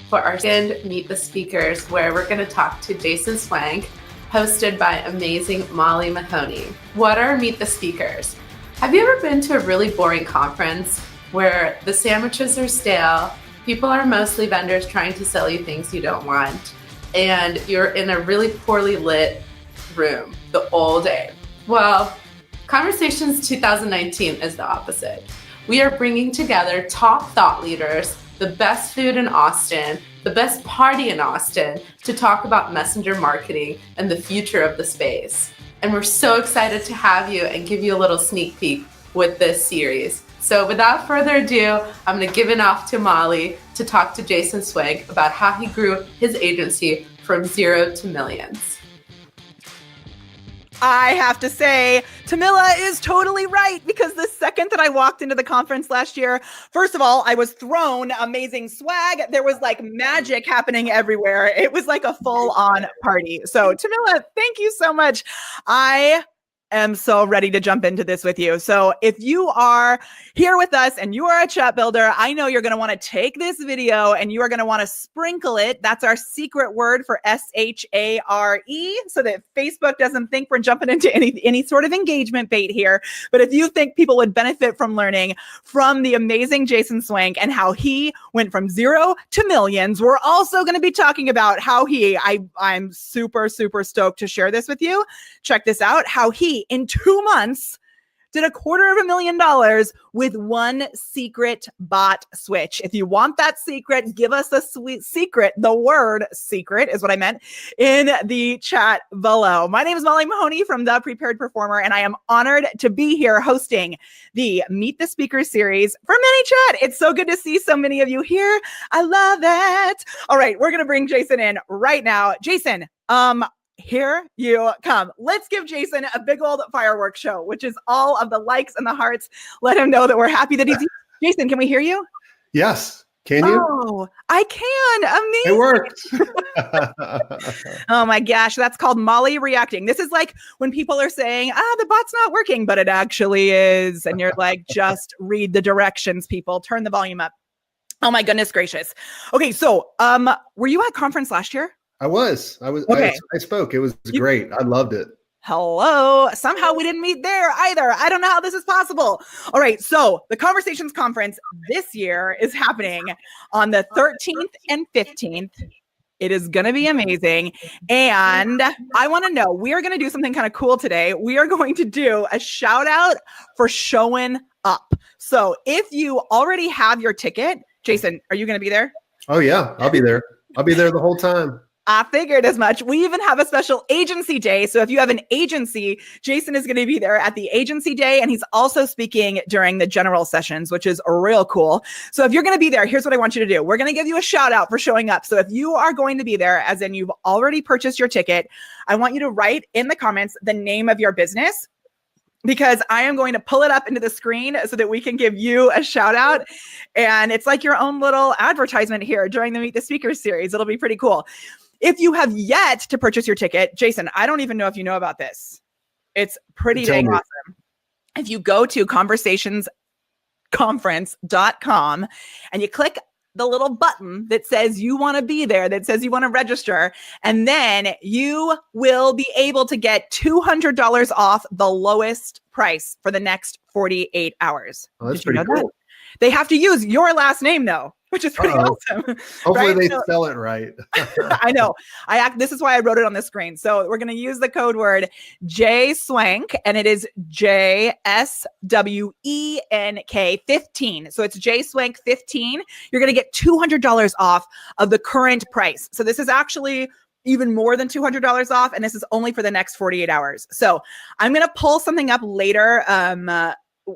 for our second Meet the Speakers, where we're going to talk to Jason Swenk, hosted by amazing Molly Mahoney. What are Meet the Speakers? Have you ever been to a really boring conference where the sandwiches are stale, people are mostly vendors trying to sell you things you don't want, and you're in a really poorly lit room the whole day? Well, Conversations 2019 is the opposite. We are bringing together top thought leaders, the best food in Austin, the best party in Austin, to talk about messenger marketing and the future of the space. And we're so excited to have you and give you a little sneak peek with this series. So without further ado, I'm going to give it off to Molly to talk to Jason Swenk about how he grew his agency from 0 to millions. I have to say, Tamila is totally right, because the second that I walked into the conference last year, first of all, I was thrown amazing swag. There was like magic happening everywhere. It was like a full-on party. So Tamila, thank you so much. I am so ready to jump into this with you. So if you are here with us and you are a chat builder, I know you're going to want to take this video and you are going to want to sprinkle it. That's our secret word for SHARE, so that Facebook doesn't think we're jumping into any sort of engagement bait here. But if you think people would benefit from learning from the amazing Jason Swenk and how he went from 0 to millions, we're also going to be talking about how I'm super, super stoked to share this with you. Check this out, how he in 2 months did $250,000 with one secret bot switch. If you want that secret, give us a sweet secret. The word secret is what I meant in the chat below. My name is Molly Mahoney from The Prepared Performer, and I am honored to be here hosting the Meet the Speakers series for Manychat. It's so good to see so many of you here. I love it. All right, we're going to bring Jason in right now. Jason, here you come. Let's give Jason a big old fireworks show, which is all of the likes and the hearts. Let him know that we're happy that he's here. Jason, can we hear you? Yes. Can you? Oh, I can. Amazing. It worked. Oh my gosh. That's called Molly reacting. This is like when people are saying, the bot's not working, but it actually is. And you're like, just read the directions, people. Turn the volume up. Oh my goodness gracious. Okay. So, were you at conference last year? I was. Okay. I spoke. It was great. I loved it. Hello. Somehow we didn't meet there either. I don't know how this is possible. All right. So the Conversations Conference this year is happening on the 13th and 15th. It is going to be amazing. And I want to know, we are going to do something kind of cool today. We are going to do a shout out for showing up. So if you already have your ticket, Jason, are you going to be there? Oh yeah, I'll be there. I'll be there the whole time. I figured as much. We even have a special agency day. So if you have an agency, Jason is going to be there at the agency day. And he's also speaking during the general sessions, which is real cool. So if you're going to be there, here's what I want you to do. We're going to give you a shout out for showing up. So if you are going to be there, as in you've already purchased your ticket, I want you to write in the comments the name of your business, because I am going to pull it up into the screen so that we can give you a shout out. And it's like your own little advertisement here during the Meet the Speakers series. It'll be pretty cool. If you have yet to purchase your ticket, Jason, I don't even know if you know about this. It's pretty dang awesome. If you go to conversationsconference.com and you click the little button that says you want to be there, that says you want to register, and then you will be able to get $200 off the lowest price for the next 48 hours. Oh, that's pretty cool. They have to use your last name though, which is pretty awesome. Hopefully they spell it right. I know. This is why I wrote it on the screen. So we're going to use the code word JSwenk, and it is JSWENK 15. So it's JSwenk 15. You're going to get $200 off of the current price. So this is actually even more than $200 off, and this is only for the next 48 hours. So I'm going to pull something up later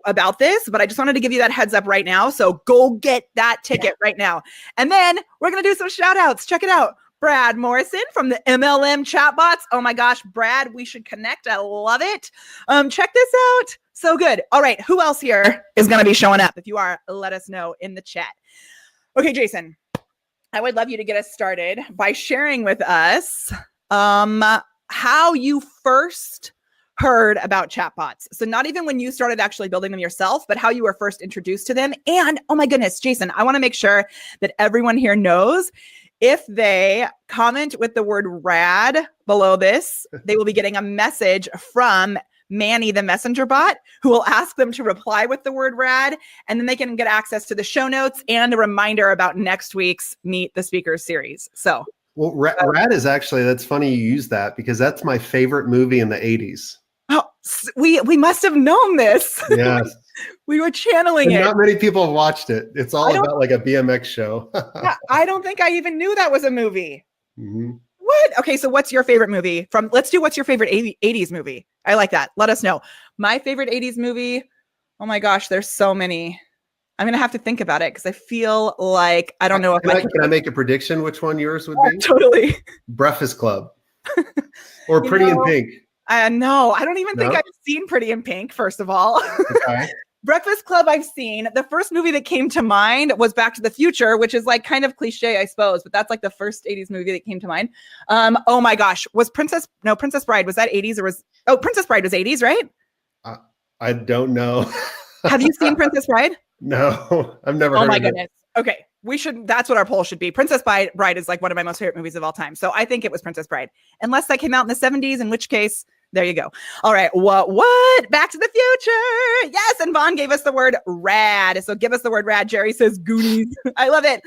about this, but I just wanted to give you that heads up right now. So go get that ticket right now. And then we're going to do some shout outs. Check it out. Brad Morrison from the MLM chatbots. Oh my gosh, Brad, we should connect. I love it. Check this out. So good. All right. Who else here is going to be showing up? If you are, let us know in the chat. Okay, Jason, I would love you to get us started by sharing with us how you first heard about chatbots. So not even when you started actually building them yourself, but how you were first introduced to them. And oh my goodness, Jason, I want to make sure that everyone here knows if they comment with the word rad below this, they will be getting a message from Manny, the messenger bot, who will ask them to reply with the word rad, and then they can get access to the show notes and a reminder about next week's Meet the Speakers series. So, well, rad is actually, that's funny you use that because that's my favorite movie in the 80s. Oh, we must have known this. Yes. We were channeling it. Not many people have watched it. It's all about like a BMX show. Yeah, I don't think I even knew that was a movie. Mm-hmm. What? Okay, so what's your favorite movie from? Let's do what's your favorite 80s movie? I like that. Let us know. My favorite 80s movie. Oh my gosh, there's so many. I'm gonna have to think about it because I feel like I don't know if can I make a prediction which one yours would be? Totally. Breakfast Club or Pretty in Pink. No, I don't even think I've seen Pretty in Pink. First of all. Okay. Breakfast Club I've seen. The first movie that came to mind was Back to the Future, which is like kind of cliche, I suppose, but that's like the first 80s movie that came to mind. Oh my gosh. Was Princess Bride, was that 80s or Princess Bride was 80s, right? I don't know. Have you seen Princess Bride? No, I've never heard Oh my of goodness. It. Okay. That's what our poll should be. Princess Bride is like one of my most favorite movies of all time. So I think it was Princess Bride. Unless that came out in the 70s, in which case, there you go. All right. What? Back to the Future. Yes. And Vaughn gave us the word rad. So give us the word rad. Jerry says Goonies. I love it.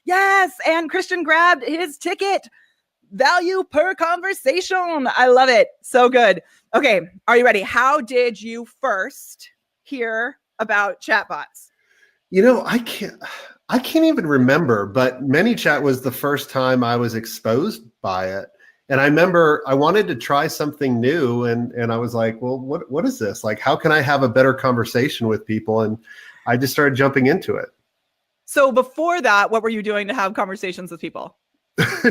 Yes. And Christian grabbed his ticket. Value per conversation. I love it. So good. Okay. Are you ready? How did you first hear about chatbots? You know, I can't even remember, but Manychat was the first time I was exposed by it. And I remember I wanted to try something new and I was like, well, what is this? Like, how can I have a better conversation with people? And I just started jumping into it. So before that, what were you doing to have conversations with people?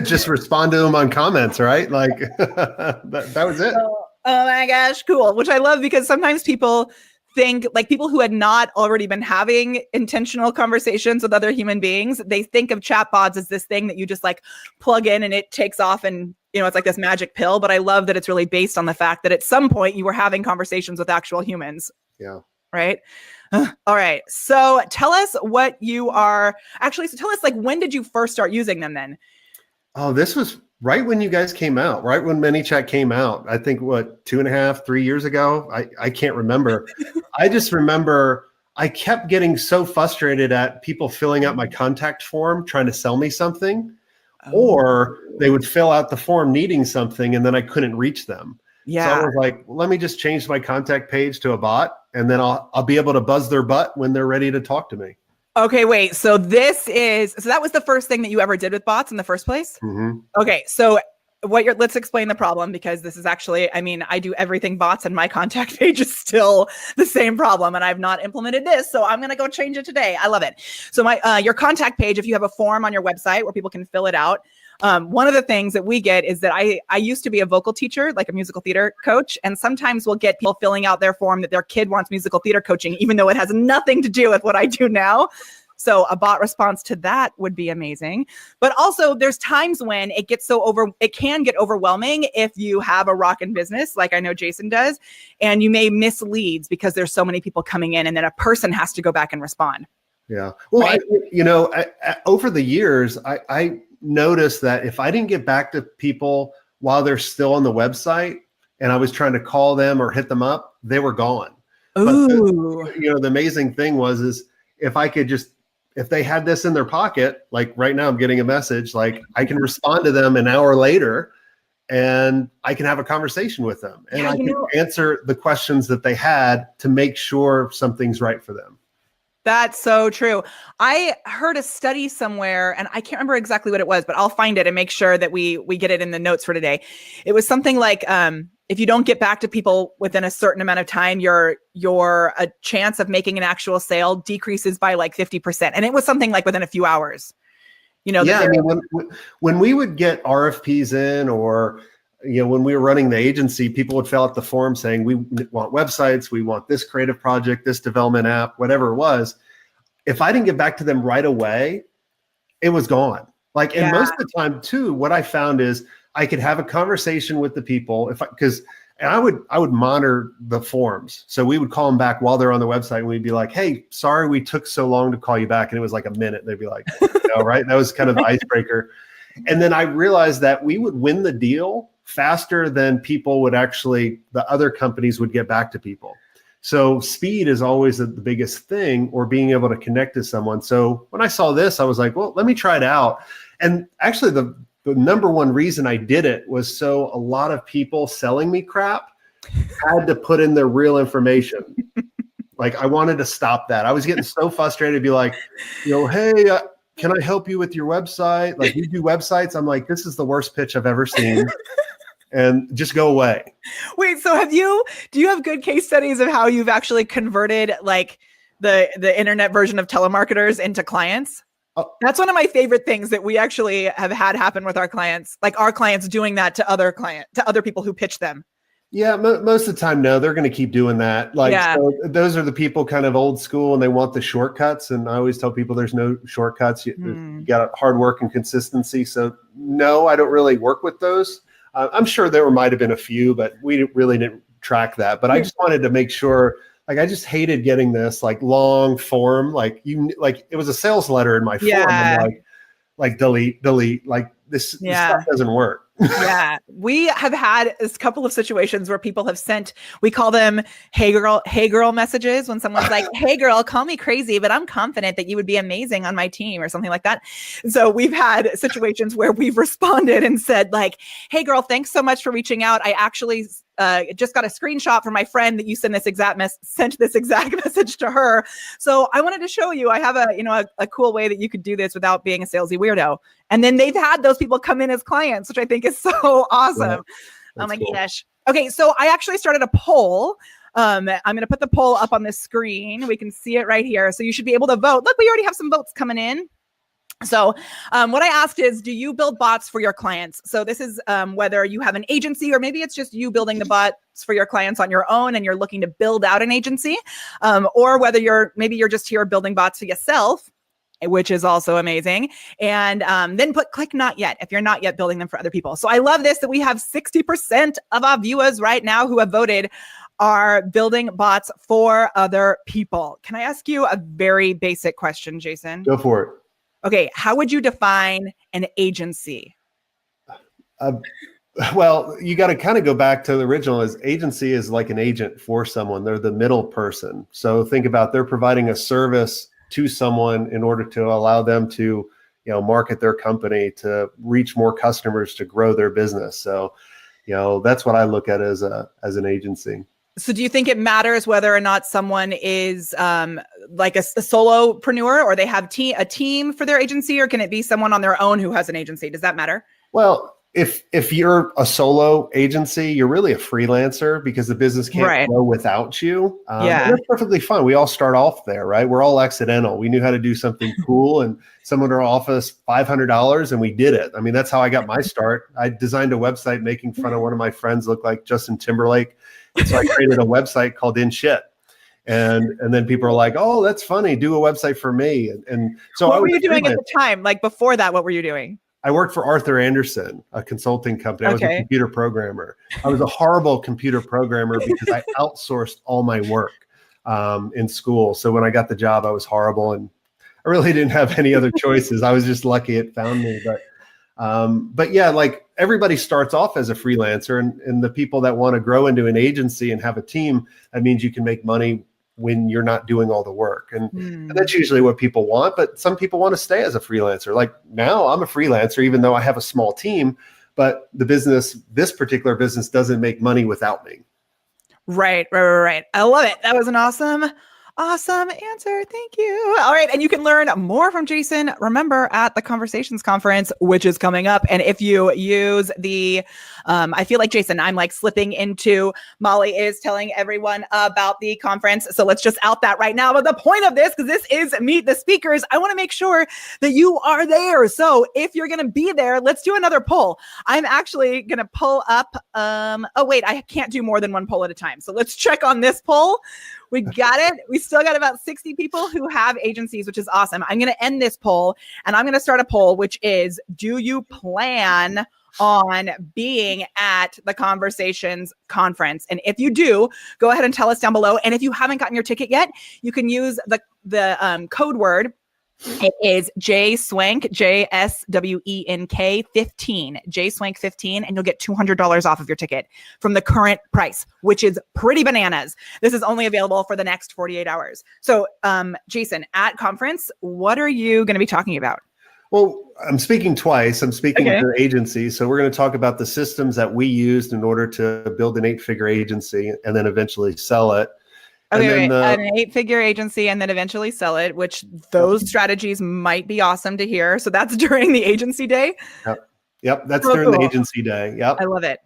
Just respond to them on comments, right? Like that was it. Oh my gosh, cool. Which I love because sometimes people think, like people who had not already been having intentional conversations with other human beings, they think of chatbots as this thing that you just like plug in and it takes off and it's like this magic pill. But I love that it's really based on the fact that at some point you were having conversations with actual humans. Yeah. Right. All right. So tell us what you are actually. So tell us, like, when did you first start using them then? Oh, this was right when you guys came out, right when Manychat came out. I think 2.5, 3 years ago. I can't remember. I just remember I kept getting so frustrated at people filling out my contact form, trying to sell me something, or they would fill out the form needing something and then I couldn't reach them. Yeah. So I was like, well, let me just change my contact page to a bot and then I'll be able to buzz their butt when they're ready to talk to me. Okay, wait. So that was the first thing that you ever did with bots in the first place? Mm-hmm. Okay, so let's explain the problem because this is actually, I do everything bots and my contact page is still the same problem and I've not implemented this. So I'm going to go change it today. I love it. So your contact page, if you have a form on your website where people can fill it out, one of the things that we get is that I used to be a vocal teacher, like a musical theater coach. And sometimes we'll get people filling out their form that their kid wants musical theater coaching, even though it has nothing to do with what I do now. So a bot response to that would be amazing. But also there's times when it can get overwhelming if you have a rockin' business, like I know Jason does, and you may miss leads because there's so many people coming in and then a person has to go back and respond. Yeah. Well, right? Over the years, I noticed that if I didn't get back to people while they're still on the website and I was trying to call them or hit them up, they were gone. Ooh. But the amazing thing is if they had this in their pocket, like right now I'm getting a message, like I can respond to them an hour later and I can have a conversation with them and I can answer the questions that they had to make sure something's right for them. That's so true. I heard a study somewhere and I can't remember exactly what it was, but I'll find it and make sure that we get it in the notes for today. It was something like, if you don't get back to people within a certain amount of time, your a chance of making an actual sale decreases by like 50%. And it was something like within a few hours. When we would get RFPs in or, when we were running the agency, people would fill out the form saying, we want websites, we want this creative project, this development app, whatever it was. If I didn't get back to them right away, it was gone. And most of the time too, what I found is I could have a conversation with the people because And I would monitor the forums. So we would call them back while they're on the website, and we'd be like, hey, sorry we took so long to call you back. And it was like a minute. And they'd be like, right? That was kind of the icebreaker. And then I realized that we would win the deal faster than people would actually, the other companies would get back to people. So speed is always the biggest thing, or being able to connect to someone. So when I saw this, I was like, well, let me try it out. And actually the number one reason I did it was so a lot of people selling me crap had to put in their real information. Like, I wanted to stop that. I was getting so frustrated to be like, hey, can I help you with your website? Like, you do websites. I'm like, this is the worst pitch I've ever seen. And just go away. Wait, so do you have good case studies of how you've actually converted like the internet version of telemarketers into clients? Oh. That's one of my favorite things that we actually have had happen with our clients, like our clients doing that to other people who pitch them. Yeah, most of the time, no, they're going to keep doing that. Like, so those are the people kind of old school, and they want the shortcuts. And I always tell people there's no shortcuts. You got hard work and consistency. So no, I don't really work with those. I'm sure there might have been a few, but we really didn't track that. But I just wanted to make sure, like, I just hated getting this like long form, like it was a sales letter in my form. I'm like delete, like this stuff doesn't work. Yeah, we have had a couple of situations where people have sent, we call them hey girl messages, when someone's like, hey girl, call me crazy, but I'm confident that you would be amazing on my team, or something like that. So we've had situations where we've responded and said like, hey girl, thanks so much for reaching out. I actually just got a screenshot from my friend that you sent this exact message to her. So I wanted to show you, I have a cool way that you could do this without being a salesy weirdo. And then they've had those people come in as clients, which I think is so awesome. Yeah, oh my gosh. Okay. So I actually started a poll. I'm going to put the poll up on the screen. We can see it right here. So you should be able to vote. Look, we already have some votes coming in. So what I asked is, do you build bots for your clients? So this is whether you have an agency, or maybe it's just you building the bots for your clients on your own and you're looking to build out an agency, or whether you're just here building bots for yourself, which is also amazing. And then click not yet if you're not yet building them for other people. So I love this, that we have 60% of our viewers right now who have voted are building bots for other people. Can I ask you a very basic question, Jason? Go for it. Okay, how would you define an agency? Well, you got to kind of go back to the original. As agency is like an agent for someone. They're the middle person. So think about, they're providing a service to someone in order to allow them to, market their company, to reach more customers, to grow their business. So, that's what I look at as an agency. So do you think it matters whether or not someone is like a solopreneur, or they have a team for their agency, or can it be someone on their own who has an agency? Does that matter? Well, if you're a solo agency, you're really a freelancer, because the business can't grow without you. And that's perfectly fine. We all start off there, right? We're all accidental. We knew how to do something cool, and someone would offer us $500 and we did it. I mean, that's how I got my start. I designed a website making fun of one of my friends look like Justin Timberlake. And so I created a website called In Shit. And then people are like, oh, that's funny. Do a website for me. And so what were you doing at the time? Like before that, what were you doing? I worked for Arthur Anderson, a consulting company. I was a computer programmer. I was a horrible computer programmer because I outsourced all my work in school. So when I got the job, I was horrible, and I really didn't have any other choices. I was just lucky it found me. But yeah, like everybody starts off as a freelancer, and the people that want to grow into an agency and have a team, that means you can make money when you're not doing all the work. And that's usually what people want. But some people want to stay as a freelancer. Like now I'm a freelancer, even though I have a small team, but this particular business doesn't make money without me. Right. I love it. That was an awesome answer. Thank you. All right. And you can learn more from Jason, remember, at the Conversations Conference, which is coming up. And if you use the, I feel like, Jason, I'm like slipping into, Molly is telling everyone about the conference. So let's just out that right now. But the point of this, because this is Meet the Speakers, I want to make sure that you are there. So if you're going to be there, let's do another poll. I'm actually going to pull up, oh wait, I can't do more than one poll at a time. So let's check on this poll. We got it. We still got about 60 people who have agencies, which is awesome. I'm going to end this poll, and I'm going to start a poll, which is, do you plan on being at the Conversations conference. And if you do, go ahead and tell us down below. And if you haven't gotten your ticket yet, you can use the code word. It is JSwenk, JSWENK 15, JSwenk 15, and you'll get $200 off of your ticket from the current price, which is pretty bananas. This is only available for the next 48 hours. So, Jason, at conference, what are you going to be talking about? Well, I'm speaking twice. I'm speaking to an agency. So we're going to talk about the systems that we used in order to build an 8-figure agency and then eventually sell it. Okay, an 8-figure agency and then eventually sell it, which those strategies might be awesome to hear. So that's during the agency day. Yep. That's during the agency day. Yep. I love it.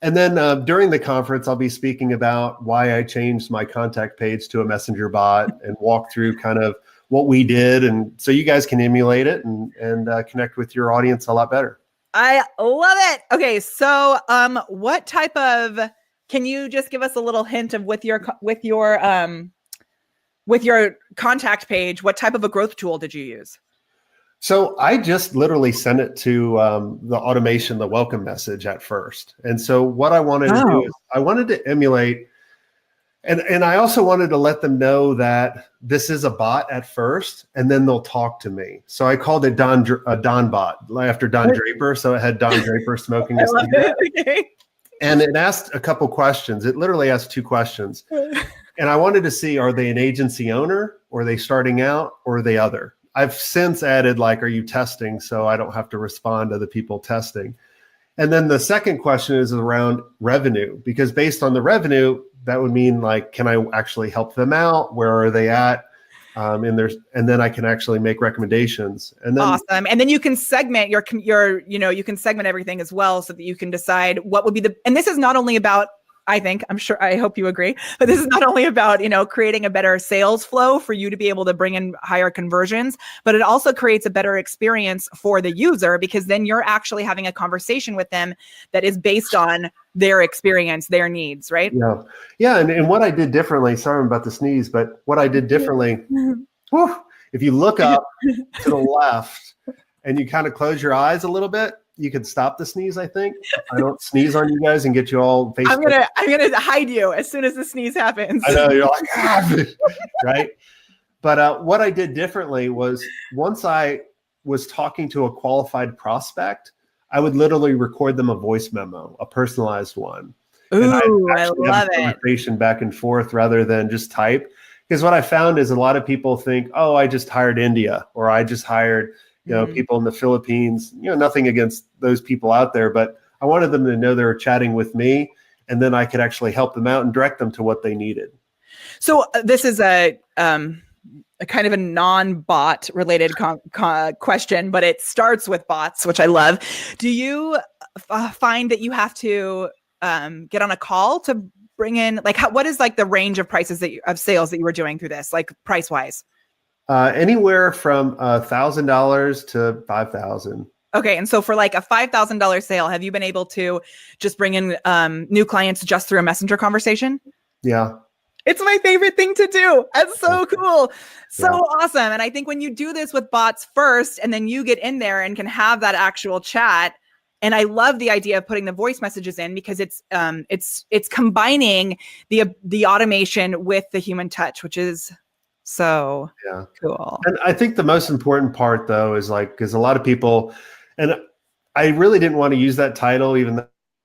And then during the conference, I'll be speaking about why I changed my contact page to a messenger bot and walk through kind of what we did. And so you guys can emulate it and connect with your audience a lot better. I love it. Okay. So what type of, can you just give us a little hint of with your contact page, what type of a growth tool did you use? So I just literally sent it to the automation, the welcome message at first. And so what I wanted to do is I wanted to emulate, and I also wanted to let them know that this is a bot at first, and then they'll talk to me. So I called it Don Bot after Don Draper. So it had Don Draper smoking a cigarette. Okay. And it asked a couple questions. It literally asked 2 questions. And I wanted to see, are they an agency owner, or are they starting out, or are they other? I've since added, like, are you testing? So I don't have to respond to the people testing. And then the second question is around revenue, because based on the revenue, that would mean, like, can I actually help them out? Where are they at? And then I can actually make recommendations. And then awesome. And then you can segment you can segment everything as well, so that you can decide what would be and this is not only about, I hope you agree, but this is not only about, creating a better sales flow for you to be able to bring in higher conversions, but it also creates a better experience for the user, because then you're actually having a conversation with them that is based on their experience, their needs, right? Yeah. Yeah. And what I did differently, sorry about the sneeze, but what I did differently, if you look up to the left and you kind of close your eyes a little bit, you can stop the sneeze, I think. I don't sneeze on you guys and get you all Facebook. I'm gonna hide you as soon as the sneeze happens. I know, you're like, right? But what I did differently was, once I was talking to a qualified prospect, I would literally record them a voice memo, a personalized one. Ooh, I love it. Conversation back and forth rather than just type. Because what I found is a lot of people think, oh, I just hired India, or I just hired people in the Philippines. Nothing against those people out there, but I wanted them to know they were chatting with me, and then I could actually help them out and direct them to what they needed. So this is a kind of a non-bot related question, but it starts with bots, which I love. Do you find that you have to get on a call to bring in, like, what is like the range of prices of sales that you were doing through this, like price wise? Anywhere from $1,000 to $5,000. Okay. And so for like a $5,000 sale, have you been able to just bring in new clients just through a messenger conversation? Yeah. It's my favorite thing to do. That's so cool. So awesome. And I think when you do this with bots first, and then you get in there and can have that actual chat. And I love the idea of putting the voice messages in, because it's combining the automation with the human touch, which is so cool. And I think the most important part, though, is, like, because a lot of people, and I really didn't want to use that title, even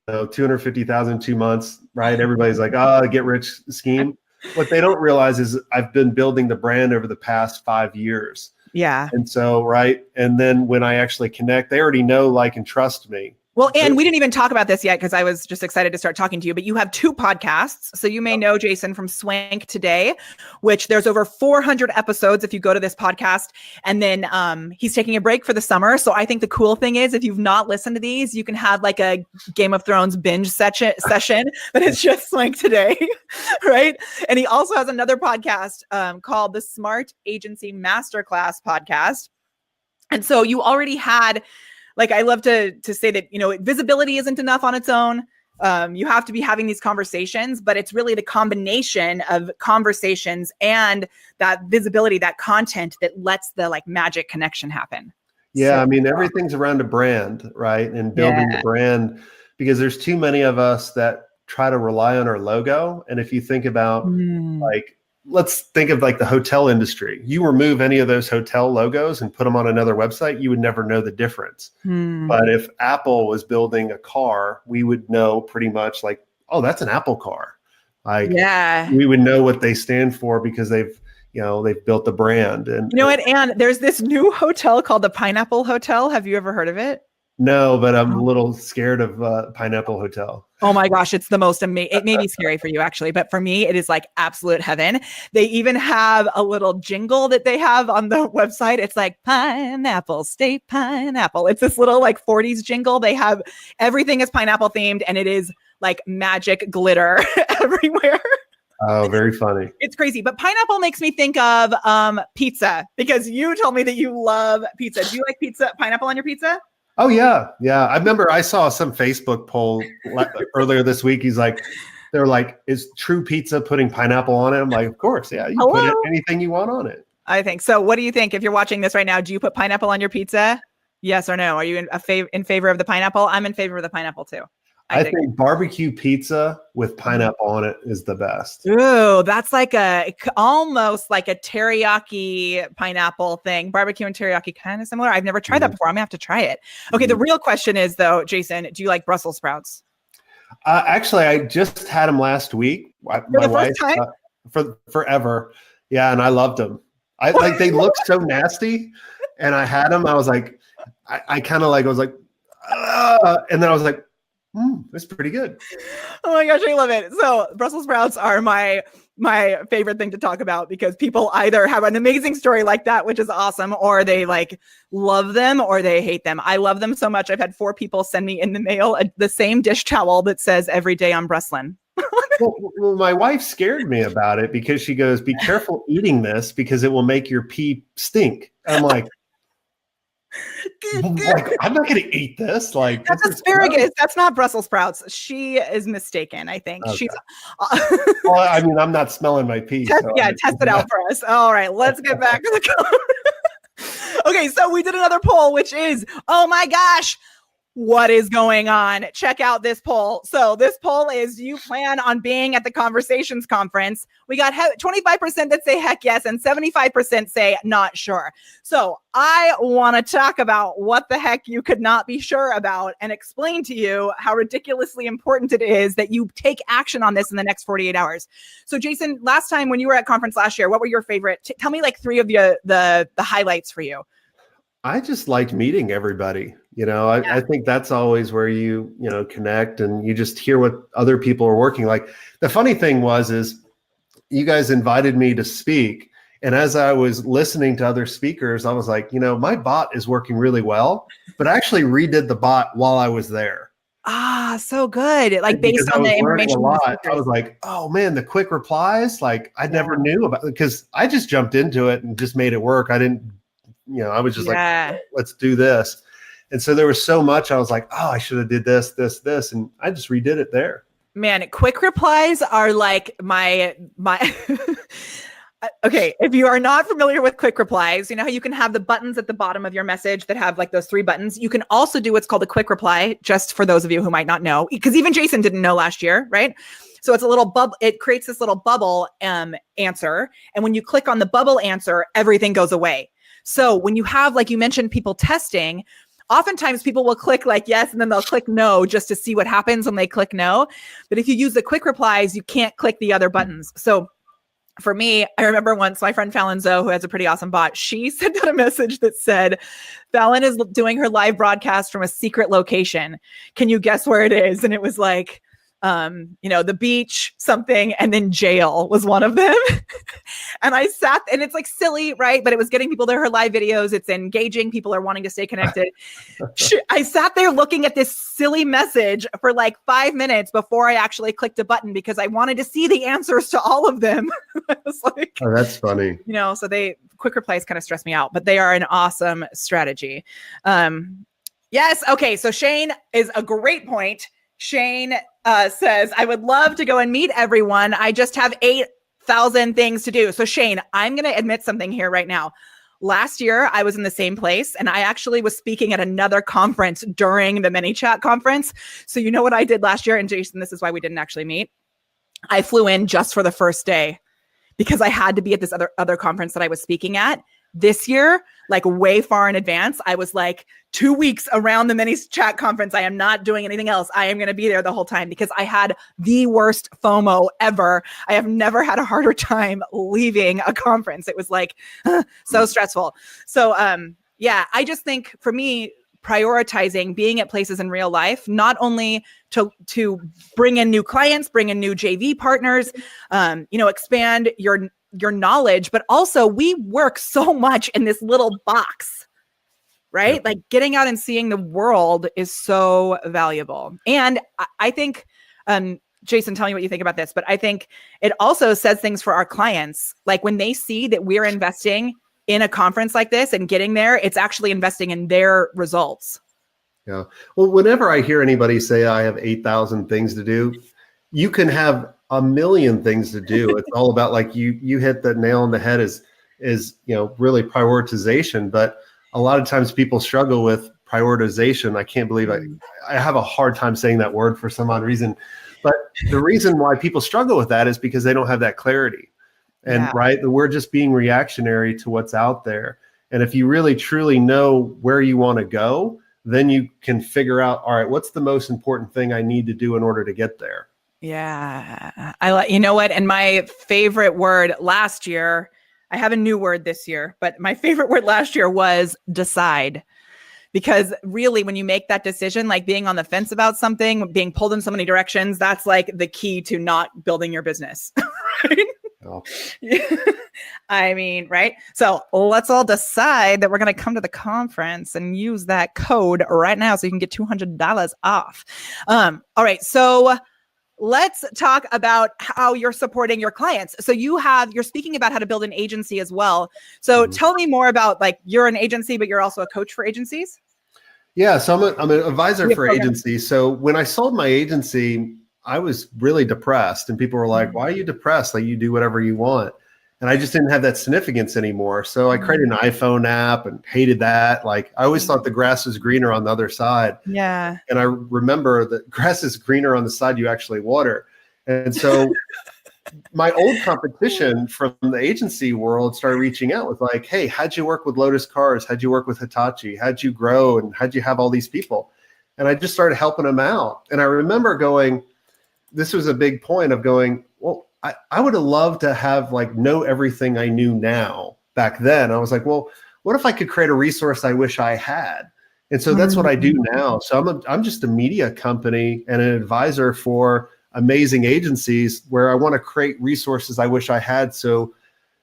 though 250,000 2 months, right? Everybody's like, get rich scheme. What they don't realize is I've been building the brand over the past 5 years. Yeah. And so, right. And then when I actually connect, they already know, like, and trust me. Well, and we didn't even talk about this yet, because I was just excited to start talking to you, but you have 2 podcasts. So you may know Jason from Swenk Today, which there's over 400 episodes if you go to this podcast. And then he's taking a break for the summer. So I think the cool thing is, if you've not listened to these, you can have like a Game of Thrones binge session, but it's just Swenk Today, right? And he also has another podcast called the Smart Agency Masterclass podcast. And so you already had, like, I love to say that, visibility isn't enough on its own. You have to be having these conversations, but it's really the combination of conversations and that visibility, that content that lets the, like, magic connection happen. Yeah, So I mean, everything's around a brand, right? And building the brand, because there's too many of us that try to rely on our logo. And if you think about like, let's think of like the hotel industry. You remove any of those hotel logos and put them on another website, you would never know the difference. But if Apple was building a car, we would know pretty much like, oh, that's an Apple car. Like we would know what they stand for because they've built the brand. And you know what? And there's this new hotel called the Pineapple Hotel. Have you ever heard of it? No, but I'm a little scared of Pineapple Hotel. Oh my gosh, it's the most amazing. It may be scary for you actually, but for me, it is like absolute heaven. They even have a little jingle that they have on the website. It's like Pineapple, State Pineapple. It's this little like 40s jingle. They have everything is pineapple themed, and it is like magic glitter everywhere. Oh, very funny. It's crazy. But pineapple makes me think of pizza, because you told me that you love pizza. Do you like pineapple on your pizza? Oh, yeah. Yeah. I remember I saw some Facebook poll earlier this week. They're like, is True Pizza putting pineapple on it? I'm like, of course. Yeah. You put anything you want on it. I think so. What do you think? If you're watching this right now, do you put pineapple on your pizza? Yes or no? Are you in favor of the pineapple? I'm in favor of the pineapple too. I think barbecue pizza with pineapple on it is the best. Ooh, that's like almost like a teriyaki pineapple thing. Barbecue and teriyaki, kind of similar. I've never tried that before. I'm gonna have to try it. Okay, the real question is though, Jason, do you like Brussels sprouts? Actually, I just had them last week. For the first time? For forever. Yeah, and I loved them. They look so nasty, and I had them. I was like, I kind of like, I was like, and then I was like, that's pretty good. Oh my gosh, I love it. So Brussels sprouts are my favorite thing to talk about, because people either have an amazing story like that, which is awesome, or they like love them or they hate them. I love them so much. I've had 4 people send me in the mail the same dish towel that says "Every day I'm Breslin." well, my wife scared me about it because she goes, "Be careful eating this because it will make your pee stink." I'm like, I'm not going to eat this. Like, that's asparagus. That's not Brussels sprouts. She is mistaken, I think. Okay. Well, I mean, I'm not smelling my pee. Test it out for us. All right, let's get back to the Okay, so we did another poll, which is, oh my gosh, what is going on? Check out this poll. So this poll is, do you plan on being at the Conversations Conference? We got 25% that say heck yes, and 75% say not sure. So I want to talk about what the heck you could not be sure about and explain to you how ridiculously important it is that you take action on this in the next 48 hours. So Jason, last time when you were at conference last year, what were your favorite? Tell me like 3 of the highlights for you. I just liked meeting everybody. I think that's always where you connect and you just hear what other people are working. Like the funny thing is you guys invited me to speak. And as I was listening to other speakers, I was like, my bot is working really well, but I actually redid the bot while I was there. Ah, so good. Like based on the information. I was like, oh man, the quick replies, like I never knew about, because I just jumped into it and just made it work. I didn't, I was just like, let's do this. And so there was so much, I was like, oh, I should have did this. And I just redid it there. Man, quick replies are like my okay, if you are not familiar with quick replies, you know how you can have the buttons at the bottom of your message that have like those 3 buttons. You can also do what's called a quick reply, just for those of you who might not know, because even Jason didn't know last year, right? So it's a little bubble. It creates this little bubble answer. And when you click on the bubble answer, everything goes away. So when you have, like you mentioned, people testing, oftentimes people will click like yes, and then they'll click no just to see what happens when they click no. But if you use the quick replies, you can't click the other buttons. So for me, I remember once my friend Fallon Zoe, who has a pretty awesome bot, she sent out a message that said, Fallon is doing her live broadcast from a secret location. Can you guess where it is? And it was like, the beach, something, and then jail was one of them. And I sat, and it's like silly, right? But it was getting people to her live videos. It's engaging. People are wanting to stay connected. I sat there looking at this silly message for like 5 minutes before I actually clicked a button because I wanted to see the answers to all of them. I was like, oh, that's funny. So quick replies kind of stress me out, but they are an awesome strategy. Yes. Okay. So Shane is a great point. Shane says, I would love to go and meet everyone. I just have 8,000 things to do. So Shane, I'm going to admit something here right now. last year I was in the same place, and I actually was speaking at another conference during the Manychat conference. So you know what I did last year? And Jason, this is why we didn't actually meet. I flew in just for the first day because I had to be at this other conference that I was speaking at. This year, like way far in advance, I was like 2 weeks around the Manychat conference. I am not doing anything else. I am going to be there the whole time because I had the worst FOMO ever. I have never had a harder time leaving a conference. It was like so stressful. So yeah, I just think for me, prioritizing being at places in real life, not only to bring in new clients, bring in new JV partners, expand your knowledge, but also we work so much in this little box, right? Yep. Like getting out and seeing the world is so valuable. And I think, Jason, tell me what you think about this, but I think it also says things for our clients. Like when they see that we're investing in a conference like this and getting there, it's actually investing in their results. Yeah. Well, whenever I hear anybody say I have 8,000 things to do, you can have a million things to do. It's all about, like you hit the nail on the head, is really prioritization. But a lot of times people struggle with prioritization. I can't believe I have a hard time saying that word for some odd reason. But the reason why people struggle with that is because they don't have that clarity. And right, we're just being reactionary to what's out there. And if you really truly know where you want to go, then you can figure out, all right, what's the most important thing I need to do in order to get there? Yeah. You know what? And my favorite word last year, I have a new word this year, but my favorite word last year was decide. Because really, when you make that decision, like being on the fence about something, being pulled in so many directions, that's like the key to not building your business. Right? Oh. I mean, right? So let's all decide that we're going to come to the conference and use that code right now so you can get $200 off. All right. So let's talk about how you're supporting your clients. So you're speaking about how to build an agency as well. So tell me more about, like, you're an agency, but you're also a coach for agencies. Yeah. So I'm an advisor for agencies. So when I sold my agency, I was really depressed, and people were like, why are you depressed? Like, you do whatever you want. And I just didn't have that significance anymore. So I created an iPhone app and hated that. Like, I always thought the grass was greener on the other side. Yeah. And I remember that grass is greener on the side you actually water. And so my old competition from the agency world started reaching out with, like, hey, how'd you work with Lotus Cars? How'd you work with Hitachi? How'd you grow? And how'd you have all these people? And I just started helping them out. And I remember going, this was a big point of going, well, I would have loved to have, like, know everything I knew now back then. I was like, well, what if I could create a resource I wish I had? And so that's what I do now. So I'm just a media company and an advisor for amazing agencies where I want to create resources I wish I had, so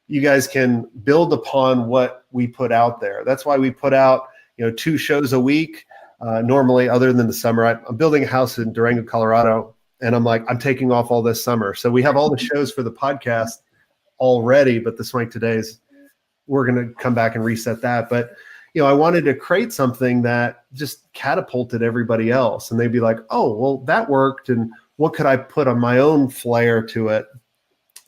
you guys can build upon what we put out there. That's why we put out, 2 shows a week. Normally, other than the summer, I'm building a house in Durango, Colorado. And I'm like, I'm taking off all this summer. So we have all the shows for the podcast already, but the Swenk Todays, we're going to come back and reset that. But, I wanted to create something that just catapulted everybody else. And they'd be like, oh, well, that worked. And what could I put on my own flair to it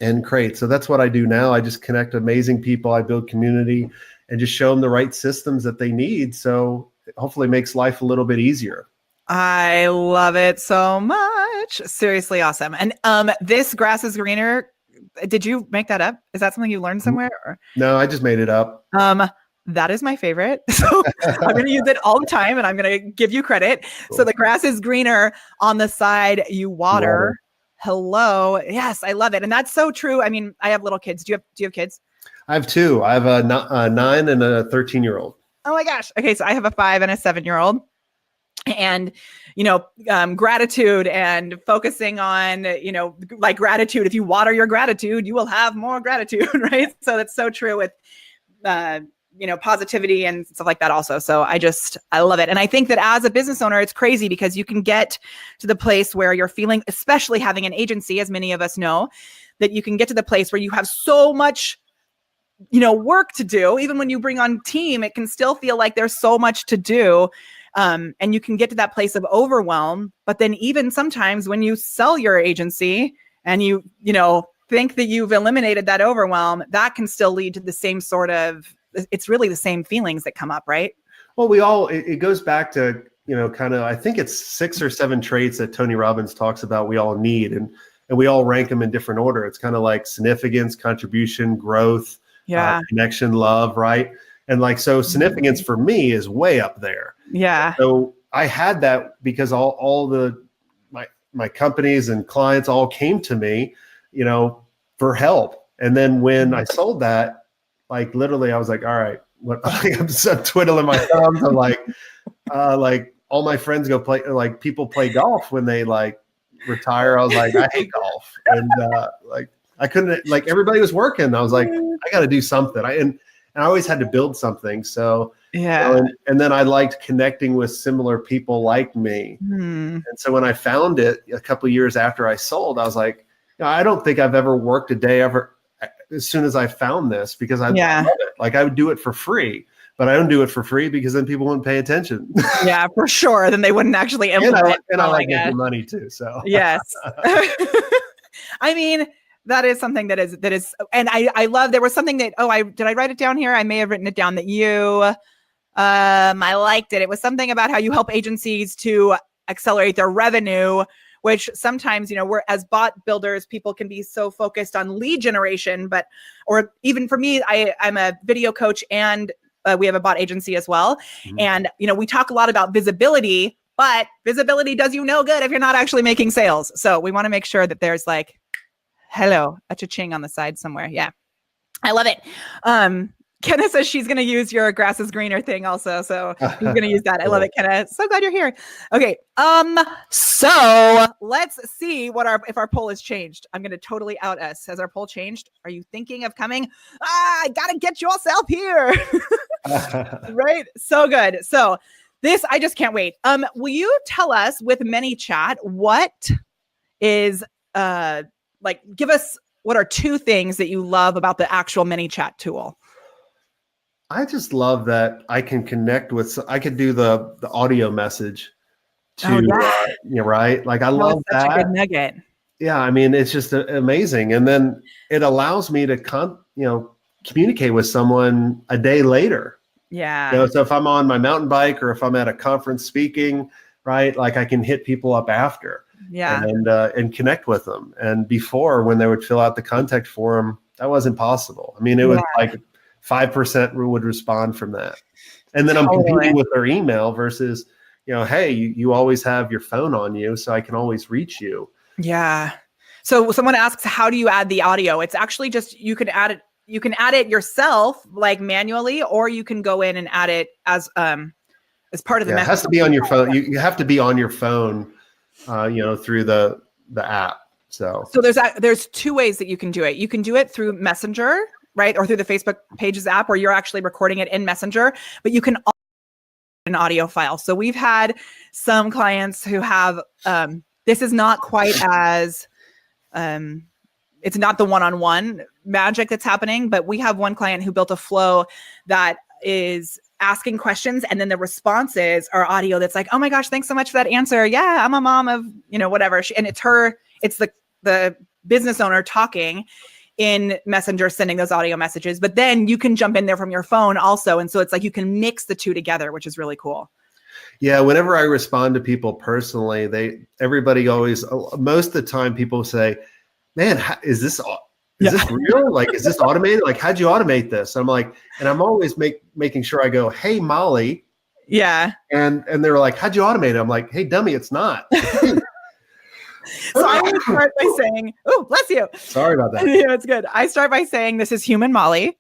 and create? So that's what I do now. I just connect amazing people. I build community and just show them the right systems that they need. So it hopefully makes life a little bit easier. I love it so much. Seriously awesome. And this grass is greener. Did you make that up? Is that something you learned somewhere? Or? No, I just made it up. That is my favorite. So I'm going to use it all the time, and I'm going to give you credit. Cool. So the grass is greener on the side you water. Hello. Yes, I love it. And that's so true. I mean, I have little kids. Do you have kids? I have 2. I have a 9 and a 13-year-old. Oh my gosh. Okay. So I have a 5 and a 7-year-old. And, gratitude and focusing on, like gratitude. If you water your gratitude, you will have more gratitude, right? So that's so true with, positivity and stuff like that also. So I love it. And I think that as a business owner, it's crazy because you can get to the place where you're feeling, especially having an agency, as many of us know, that you can get to the place where you have so much, work to do. Even when you bring on team, it can still feel like there's so much to do. And you can get to that place of overwhelm. But then even sometimes when you sell your agency and you think that you've eliminated that overwhelm, that can still lead to the same sort of it's really the same feelings that come up, right? Well, it goes back to, kind of, I think it's 6 or 7 traits that Tony Robbins talks about we all need. And we all rank them in different order. It's kind of like significance, contribution, growth, connection, love, right? And like, so significance for me is way up there. Yeah. So I had that because all my companies and clients all came to me, for help. And then when I sold that, like literally I was like, all right, I'm twiddling my thumbs. I'm like all my friends go play, like people play golf when they like retire. I was like, I hate golf. And like I couldn't, like everybody was working. I was like, I got to do something. And I always had to build something. So yeah. And then I liked connecting with similar people like me. And so when I found it a couple of years after I sold, I was like, I don't think I've ever worked a day ever as soon as I found this, because I love it. Like I would do it for free, but I don't do it for free because then people wouldn't pay attention. Yeah, for sure. Then they wouldn't actually implement. And I like making money too. So yes. I mean, that is something that is, and I love, there was something that, did I write it down here? I may have written it down that I liked it. It was something about how you help agencies to accelerate their revenue, which sometimes, we're as bot builders, people can be so focused on lead generation, or even for me, I'm a video coach and we have a bot agency as well. And, we talk a lot about visibility, but visibility does you no good if you're not actually making sales. So we want to make sure that there's like, hello, a cha-ching on the side somewhere. Yeah. I love it. Kenna says she's going to use your grass is greener thing also. So she's going to use that. I love it, Kenna. So glad you're here. Okay. So let's see if our poll has changed. I'm going to totally out us. Has our poll changed? Are you thinking of coming? I got to get yourself here. Right. So good. So this, I just can't wait. Will you tell us with Manychat, what is, give us, what are 2 things that you love about the actual Manychat tool? I just love that I can connect with, I could do the audio message to, right? Like I love that. Such a good nugget. Yeah. I mean, it's just amazing. And then it allows me to communicate with someone a day later. Yeah. So if I'm on my mountain bike or if I'm at a conference speaking, right? Like I can hit people up after. Yeah. And connect with them. And before, when they would fill out the contact form, that wasn't possible. I mean, it was like 5% would respond from that. And then I'm competing with their email versus, hey, you always have your phone on you, so I can always reach you. Yeah. So someone asks, how do you add the audio? It's actually just, you can add it yourself, like manually, or you can go in and add it as part of the message. It has to be on your phone. You have to be on your phone, through the app. So there's 2 ways that you can do it. You can do it through Messenger, right? Or through the Facebook Pages app, where you're actually recording it in Messenger, but you can also an audio file. So we've had some clients who have, this is not quite as, it's not the one-on-one magic that's happening, but we have one client who built a flow that is asking questions, and then the responses are audio that's like, oh my gosh, thanks so much for that answer. Yeah, I'm a mom of, whatever. And it's the business owner talking in Messenger, sending those audio messages, but then you can jump in there from your phone also. And so it's like, you can mix the 2 together, which is really cool. Yeah. Whenever I respond to people personally, everybody always, most of the time people say, man, is this real? Like, is this automated? Like, how'd you automate this? I'm like, and I'm always making sure I go, hey, Molly. Yeah. And they're like, how'd you automate it? I'm like, hey, dummy, it's not. So I would start by saying, oh, bless you. Sorry about that. Yeah, it's good. I start by saying, this is human Molly.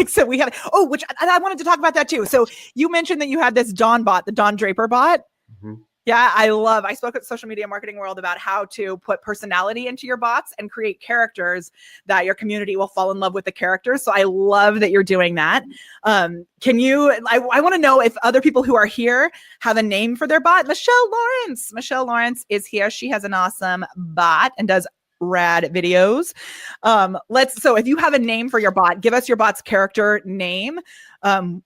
So we have, which I wanted to talk about that too. So you mentioned that you had this Dawn bot, the Dawn Draper bot. Mm-hmm. Yeah, I spoke at Social Media Marketing World about how to put personality into your bots and create characters that your community will fall in love with the characters. So I love that you're doing that. I want to know if other people who are here have a name for their bot. Michelle Lawrence is here. She has an awesome bot and does rad videos. So if you have a name for your bot, give us your bot's character name.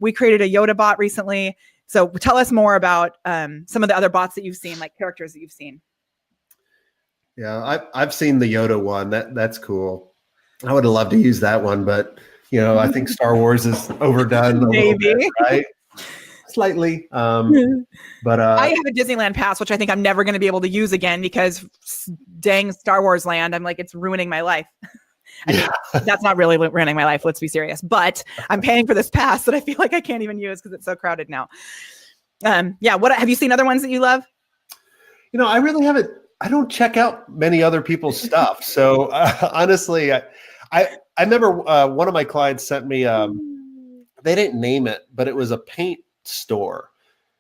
We created a Yoda bot recently. So tell us more about some of the other bots that you've seen, like characters that you've seen. Yeah, I've seen the Yoda one. That's cool. I would have loved to use that one, but I think Star Wars is overdone a little bit, right? Slightly. But I have a Disneyland pass, which I think I'm never going to be able to use again because dang Star Wars land. I'm like, it's ruining my life. I mean, that's not really ruining my life. Let's be serious. But I'm paying for this pass that I feel like I can't even use because it's so crowded now. What have you seen other ones that you love? I really haven't. I don't check out many other people's stuff. So honestly, I remember one of my clients sent me. They didn't name it, but it was a paint store.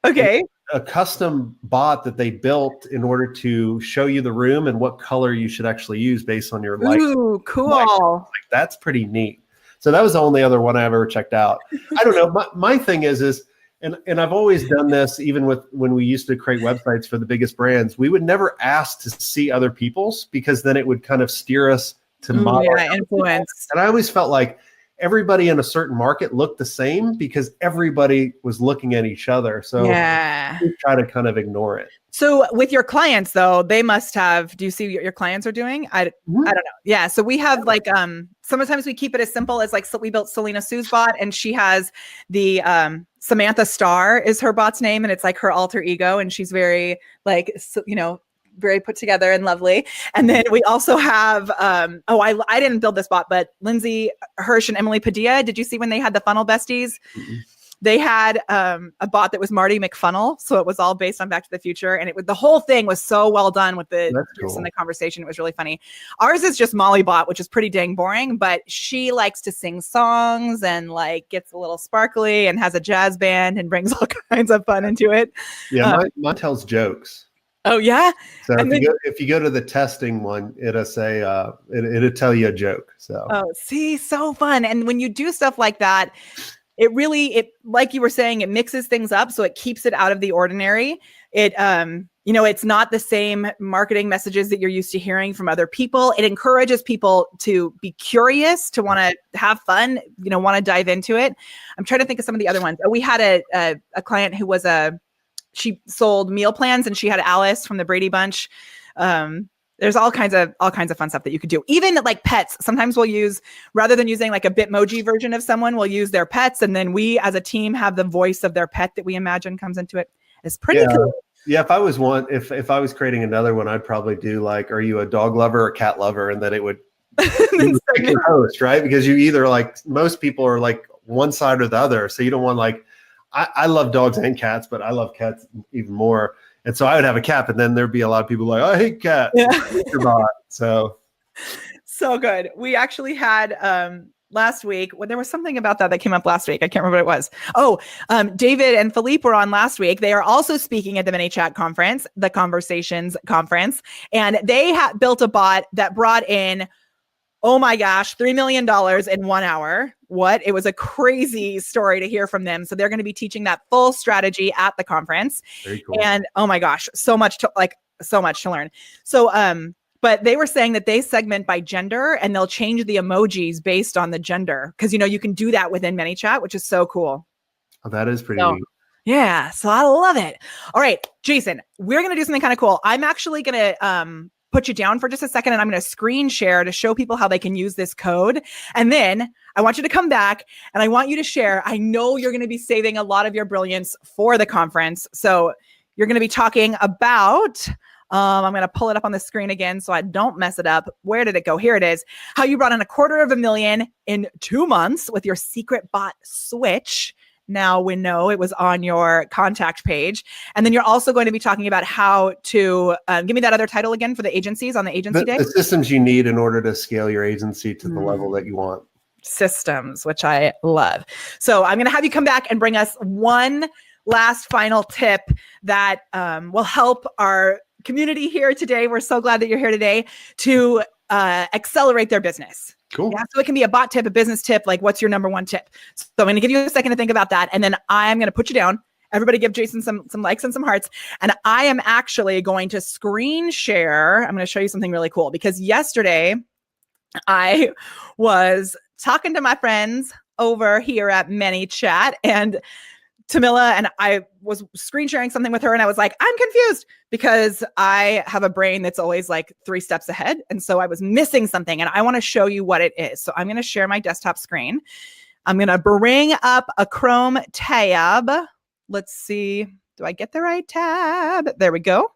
Okay. A custom bot that they built in order to show you the room and what color you should actually use based on your light. Ooh, cool. Like, that's pretty neat. So that was the only other one I ever checked out. I don't know. My thing is and I've always done this, even when we used to create websites for the biggest brands, we would never ask to see other people's because then it would kind of steer us to model influence. And I always felt like everybody in a certain market looked the same because everybody was looking at each other. So we try to kind of ignore it. So with your clients though, they must have, do you see what your clients are doing? I don't know. Yeah. So we have like, sometimes we keep it as simple as like, so we built Selena Sue's bot and she has the, Samantha Starr is her bot's name. And it's like her alter ego. And she's very like, very put together and lovely. And then we also have, I didn't build this bot, but Lindsey, Hirsch, and Emily Padilla. Did you see when they had the Funnel Besties? Mm-hmm. They had a bot that was Marty McFunnel. So it was all based on Back to the Future. And the whole thing was so well done with the groups and the conversation. It was really funny. Ours is just Molly bot, which is pretty dang boring, but she likes to sing songs and like gets a little sparkly and has a jazz band and brings all kinds of fun into it. Yeah, mine tells jokes. Oh yeah. So if you go to the testing one, it'll say it'll tell you a joke. So see, so fun. And when you do stuff like that, it like you were saying, it mixes things up, so it keeps it out of the ordinary. It it's not the same marketing messages that you're used to hearing from other people. It encourages people to be curious, to want to have fun, want to dive into it. I'm trying to think of some of the other ones. We had a client who was she sold meal plans, and she had Alice from the Brady Bunch. There's all kinds of fun stuff that you could do. Even like pets. Sometimes we'll use, rather than using like a Bitmoji version of someone, we'll use their pets. And then we as a team have the voice of their pet that we imagine comes into it. It's pretty cool. Yeah. If I was creating another one, I'd probably do like, are you a dog lover or cat lover? And then it would pick your host, right? Because you either like, most people are like one side or the other. So you don't want like, I love dogs and cats, but I love cats even more. And so I would have a cat, and then there'd be a lot of people like, I hate cats. Yeah. So good. We actually had last week, there was something about that came up last week. I can't remember what it was. David and Philippe were on last week. They are also speaking at the Manychat conference, the Conversations conference, and they built a bot that brought in, oh my gosh, $3 million in 1 hour. What? It was a crazy story to hear from them. So they're going to be teaching that full strategy at the conference. Very cool. And oh my gosh, so much to learn. So, but they were saying that they segment by gender and they'll change the emojis based on the gender. Cause you can do that within Manychat, which is so cool. Oh, that is pretty neat. Yeah. So I love it. All right, Jason, we're going to do something kind of cool. I'm actually going to, put you down for just a second, and I'm going to screen share to show people how they can use this code. And then I want you to come back and I want you to share. I know you're going to be saving a lot of your brilliance for the conference. So you're going to be talking about, I'm going to pull it up on the screen again so I don't mess it up. Where did it go? Here it is. How you brought in $250,000 in 2 months with your secret bot switch. Now we know it was on your contact page. And then you're also going to be talking about how to give me that other title again for the agencies on the agency day. The systems you need in order to scale your agency to the level that you want. Systems, which I love. So I'm going to have you come back and bring us one last final tip that will help our community here today. We're so glad that you're here today to accelerate their business. Cool. Yeah, so it can be a bot tip, a business tip, like what's your number one tip? So I'm going to give you a second to think about that. And then I'm going to put you down. Everybody give Jason some likes and some hearts. And I am actually going to screen share. I'm going to show you something really cool because yesterday I was talking to my friends over here at Manychat, and Tamila and I was screen sharing something with her, and I was like, I'm confused because I have a brain that's always like 3 steps ahead. And so I was missing something, and I want to show you what it is. So I'm going to share my desktop screen. I'm going to bring up a Chrome tab. Let's see. Do I get the right tab? There we go.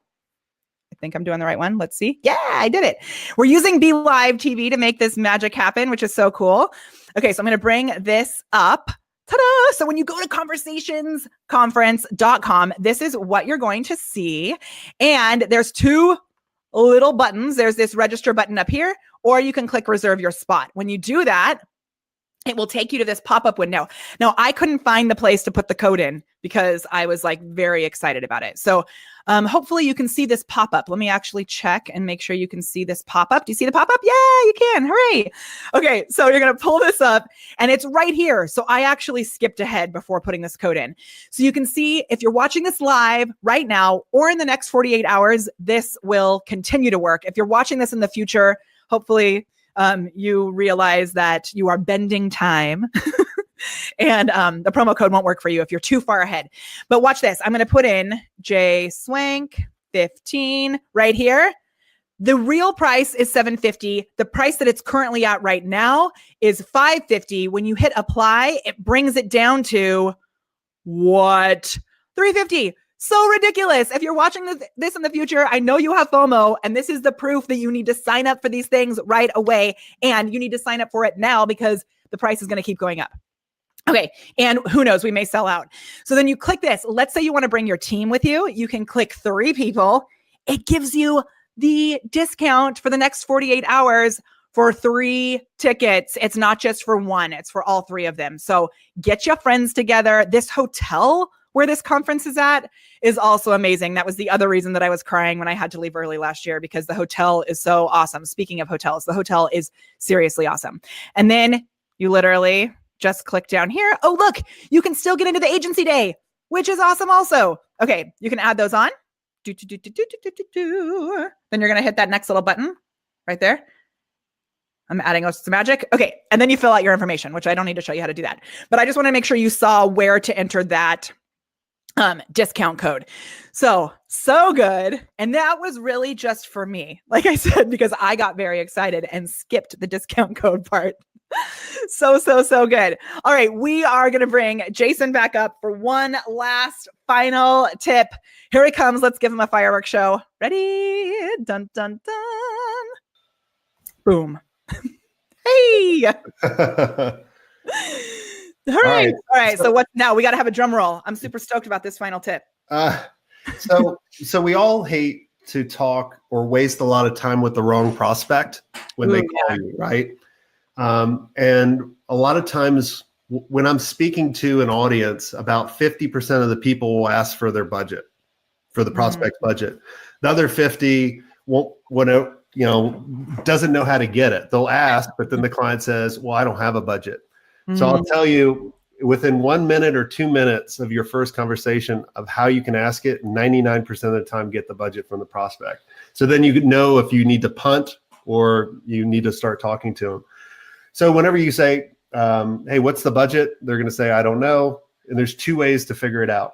I think I'm doing the right one. Let's see. Yeah, I did it. We're using Be Live TV to make this magic happen, which is so cool. Okay, so I'm going to bring this up. Ta-da! So when you go to conversationsconference.com, this is what you're going to see. And there's 2 little buttons. There's this register button up here, or you can click reserve your spot. When you do that, it will take you to this pop-up window. Now, I couldn't find the place to put the code in because I was like very excited about it. So hopefully you can see this pop-up. Let me actually check and make sure you can see this pop-up. Do you see the pop-up? Yeah, you can. Hooray. Okay, so you're going to pull this up and it's right here. So I actually skipped ahead before putting this code in. So you can see if you're watching this live right now or in the next 48 hours, this will continue to work. If you're watching this in the future, hopefully you realize that you are bending time and the promo code won't work for you if you're too far ahead. But watch this. I'm going to put in J Swenk 15 right here. The real price is $750. The price that it's currently at right now is $550. When you hit apply, it brings it down to what? $350. So ridiculous. If you're watching this in the future, I know you have FOMO, and this is the proof that you need to sign up for these things right away. And you need to sign up for it now because the price is going to keep going up. Okay. And who knows, we may sell out. So then you click this. Let's say you want to bring your team with you. You can click 3 people. It gives you the discount for the next 48 hours for 3 tickets. It's not just for 1, it's for all 3 of them. So get your friends together. This hotel where this conference is at is also amazing. That was the other reason that I was crying when I had to leave early last year, because the hotel is so awesome. Speaking of hotels, the hotel is seriously awesome. And then you literally just click down here. Oh, look, you can still get into the agency day, which is awesome also. Okay, you can add those on. Then you're going to hit that next little button right there. I'm adding us to magic. Okay, and then you fill out your information, which I don't need to show you how to do that. But I just want to make sure you saw where to enter that discount code. So good. And that was really just for me, like I said, because I got very excited and skipped the discount code part. So good. All right. We are going to bring Jason back up for one last final tip. Here he comes. Let's give him a fireworks show. Ready? Dun, dun, dun. Boom. Hey. All right. So what now? We got to have a drum roll. I'm super stoked about this final tip. So we all hate to talk or waste a lot of time with the wrong prospect when they call you, right? And a lot of times when I'm speaking to an audience, about 50% of the people will ask for their budget, for the prospect budget. The other 50 doesn't know how to get it. They'll ask, but then the client says, well, I don't have a budget. So I'll tell you, within 1 minute or 2 minutes of your first conversation of how you can ask it, 99% of the time get the budget from the prospect. So then you know if you need to punt or you need to start talking to them. So whenever you say, hey, what's the budget? They're going to say, I don't know. And there's 2 ways to figure it out.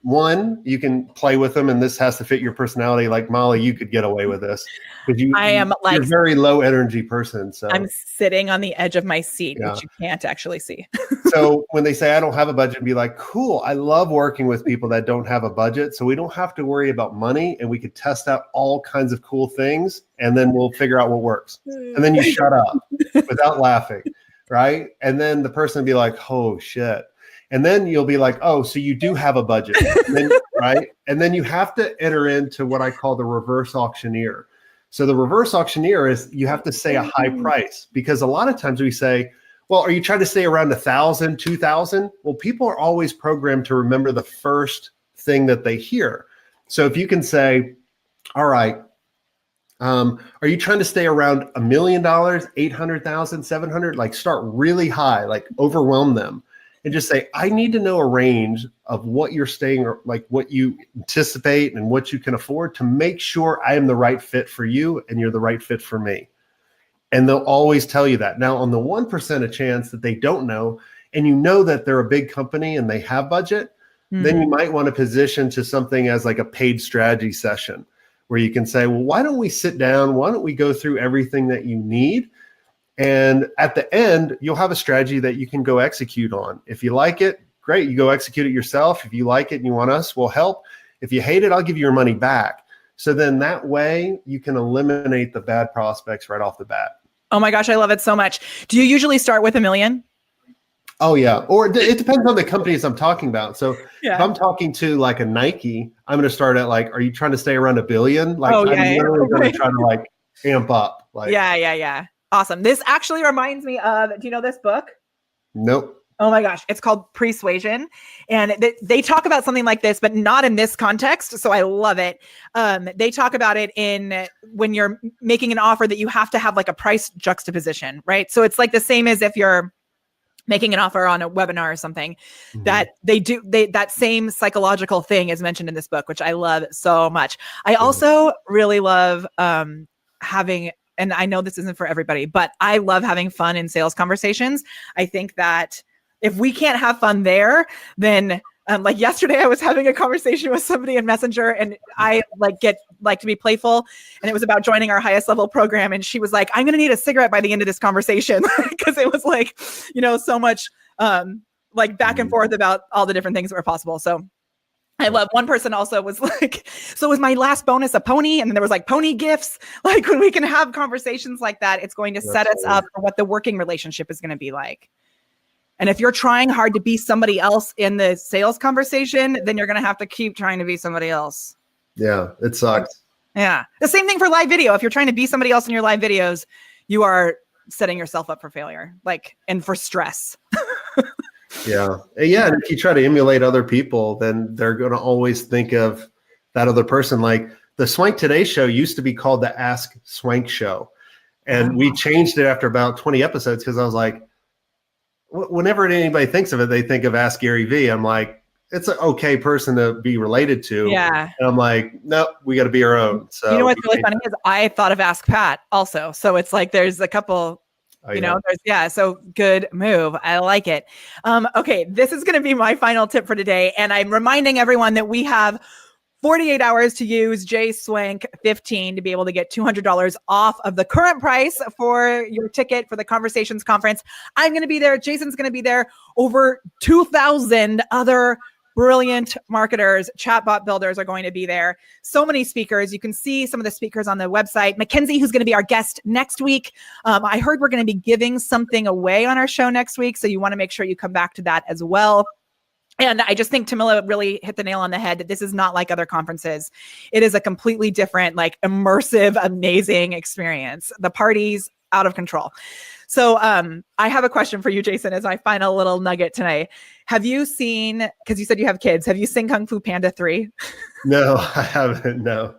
One, you can play with them, and this has to fit your personality. Like Molly, you could get away with this because you're a very low energy person. So I'm sitting on the edge of my seat, which you can't actually see. So when they say I don't have a budget, be like, cool. I love working with people that don't have a budget, so we don't have to worry about money, and we could test out all kinds of cool things, and then we'll figure out what works. And then you shut up without laughing, right? And then the person will be like, oh shit. And then you'll be like, oh, so you do have a budget, and then, right? And then you have to enter into what I call the reverse auctioneer. So the reverse auctioneer is you have to say a high price, because a lot of times we say, well, are you trying to stay around 1,000, 2,000? Well, people are always programmed to remember the first thing that they hear. So if you can say, all right, are you trying to stay around $1 million, 800,000, 700? Like start really high, like overwhelm them. And just say, I need to know a range of what you're staying, or like what you anticipate and what you can afford to make sure I am the right fit for you and you're the right fit for me. And they'll always tell you that. Now, on the 1% of chance that they don't know, and you know that they're a big company and they have budget, then you might want to position to something as like a paid strategy session where you can say, well, why don't we sit down? Why don't we go through everything that you need? And at the end, you'll have a strategy that you can go execute on. If you like it, great, you go execute it yourself. If you like it and you want us, we'll help. If you hate it, I'll give you your money back. So then that way you can eliminate the bad prospects right off the bat. Oh my gosh, I love it so much. Do you usually start with $1 million? Oh yeah. Or it depends on the companies I'm talking about. So if I'm talking to like a Nike, I'm going to start at like, are you trying to stay around $1 billion? Like I'm literally going to try to like amp up. Like, yeah. Awesome. This actually reminds me of, do you know this book? Nope. Oh my gosh. It's called Persuasion. And they talk about something like this, but not in this context. So I love it. They talk about it in when you're making an offer that you have to have like a price juxtaposition, right? So it's like the same as if you're making an offer on a webinar or something, that that same psychological thing is mentioned in this book, which I love so much. I also really love having, and I know this isn't for everybody, but I love having fun in sales conversations. I think that if we can't have fun there, then like yesterday I was having a conversation with somebody in Messenger and I like to be playful. And it was about joining our highest level program. And she was like, I'm going to need a cigarette by the end of this conversation. Cause it was like, so much like back and forth about all the different things that were possible. So I love, one person also was like, so was my last bonus a pony? And then there was like pony gifts. Like when we can have conversations like that, it's going to set us up for what the working relationship is going to be like. And if you're trying hard to be somebody else in the sales conversation, then you're going to have to keep trying to be somebody else. Yeah, it sucks. Yeah. The same thing for live video. If you're trying to be somebody else in your live videos, you are setting yourself up for failure, like, and for stress. Yeah. And if you try to emulate other people, then they're going to always think of that other person. Like the Swenk Today show used to be called the Ask Swenk Show. And we changed it after about 20 episodes because I was like, whenever anybody thinks of it, they think of Ask Gary V. I'm like, it's an okay person to be related to. Yeah. And I'm like, nope, we got to be our own. So you know what's really funny is I thought of Ask Pat also. So it's like there's a couple, so good move. I like it. Okay, this is going to be my final tip for today. And I'm reminding everyone that we have 48 hours to use Swenk 15 to be able to get $200 off of the current price for your ticket for the Conversations Conference. I'm going to be there. Jason's going to be there. Over 2,000 other brilliant marketers, chatbot builders are going to be there. So many speakers. You can see some of the speakers on the website. Mackenzie, who's going to be our guest next week. I heard we're going to be giving something away on our show next week. So you want to make sure you come back to that as well. And I just think Tamila really hit the nail on the head that this is not like other conferences. It is a completely different, like immersive, amazing experience. The party's out of control. So I have a question for you, Jason, as my final little nugget tonight. Have you seen, because you said you have kids, have you seen Kung Fu Panda 3? No, I haven't, no.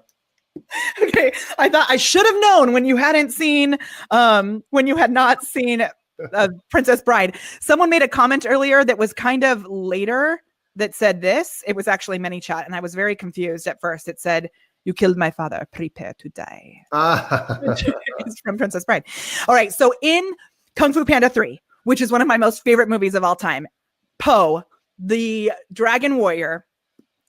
Okay, I thought I should have known when you had not seen Princess Bride. Someone made a comment earlier that was kind of later that said this. It was actually Manychat, and I was very confused at first. It said, "You killed my father, prepare to die." It's from Princess Bride. All right, so in Kung Fu Panda 3, which is one of my most favorite movies of all time, Po, the dragon warrior,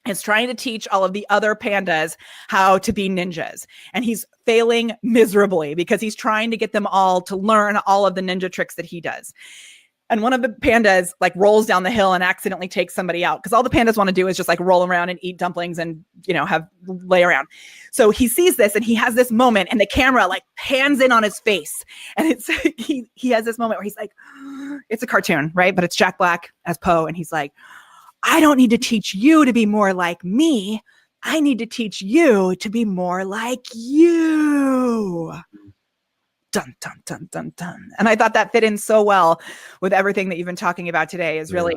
is trying to teach all of the other pandas how to be ninjas. And he's failing miserably because he's trying to get them all to learn all of the ninja tricks that he does. And one of the pandas like rolls down the hill and accidentally takes somebody out because all the pandas want to do is just like roll around and eat dumplings and, lay around. So he sees this and he has this moment and the camera like pans in on his face. And it's, he has this moment where he's like, it's a cartoon, right? But it's Jack Black as Po. And he's like, I don't need to teach you to be more like me. I need to teach you to be more like you. Dun, dun, dun, dun, dun. And I thought that fit in so well with everything that you've been talking about today is really,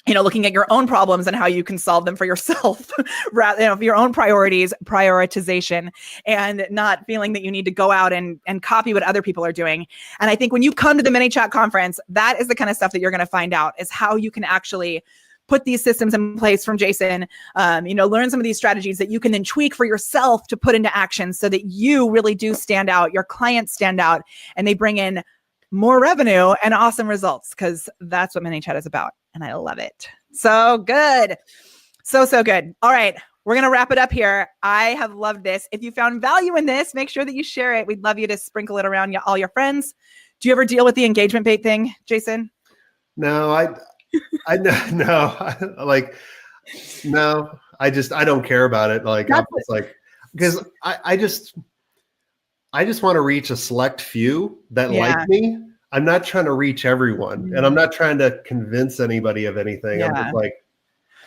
looking at your own problems and how you can solve them for yourself, rather, your own priorities, prioritization, and not feeling that you need to go out and copy what other people are doing. And I think when you come to the Manychat conference, that is the kind of stuff that you're going to find out is how you can actually put these systems in place from Jason, learn some of these strategies that you can then tweak for yourself to put into action so that you really do stand out, your clients stand out, and they bring in more revenue and awesome results, because that's what Manychat is about. And I love it. So good. So good. All right. We're going to wrap it up here. I have loved this. If you found value in this, make sure that you share it. We'd love you to sprinkle it around all your friends. Do you ever deal with the engagement bait thing, Jason? No, I don't care about it. Like, it's like, because I just want to reach a select few that like me. I'm not trying to reach everyone, and I'm not trying to convince anybody of anything. I'm just like,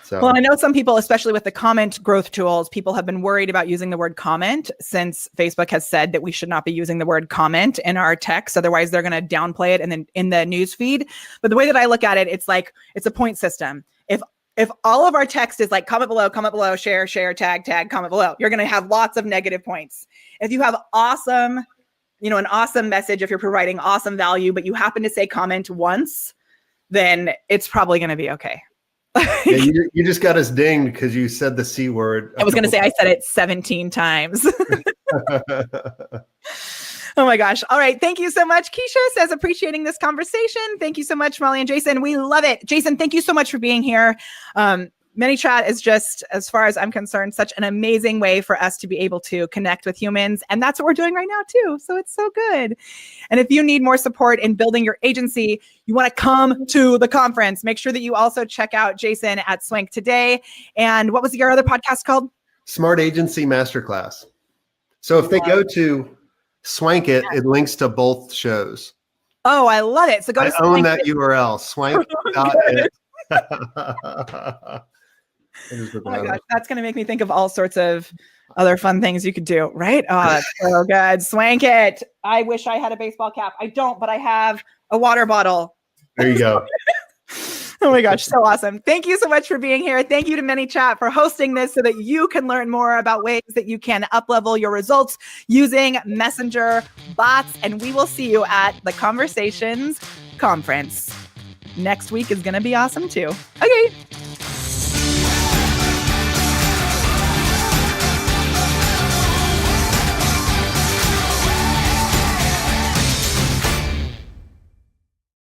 so. Well, I know some people, especially with the comment growth tools, people have been worried about using the word comment since Facebook has said that we should not be using the word comment in our text. Otherwise, they're going to downplay it and then in the news feed. But the way that I look at it, it's like, it's a point system. If all of our text is like comment below, share, tag, comment below, you're going to have lots of negative points. If you have an awesome message, if you're providing awesome value, but you happen to say comment once, then it's probably going to be okay. You just got us dinged because you said the C word. I was going to say I said it 17 times. Oh my gosh. All right. Thank you so much. Keisha says appreciating this conversation. Thank you so much, Molly and Jason. We love it. Jason, thank you so much for being here. Manychat is just, as far as I'm concerned, such an amazing way for us to be able to connect with humans. And that's what we're doing right now too. So it's so good. And if you need more support in building your agency, you want to come to the conference, make sure that you also check out Jason at Swenk today. And what was your other podcast called? Smart Agency Masterclass. So if they go to Swenk it links to both shows. Oh, I love it. So go to I own that URL, swank.it. Oh my gosh, that's going to make me think of all sorts of other fun things you could do, right? Oh, that's so good. Swank it. I wish I had a baseball cap. I don't, but I have a water bottle. There you go. Oh my gosh, so awesome. Thank you so much for being here. Thank you to Manychat for hosting this so that you can learn more about ways that you can up-level your results using Messenger bots. And we will see you at the Conversations Conference. Next week is going to be awesome too. Okay.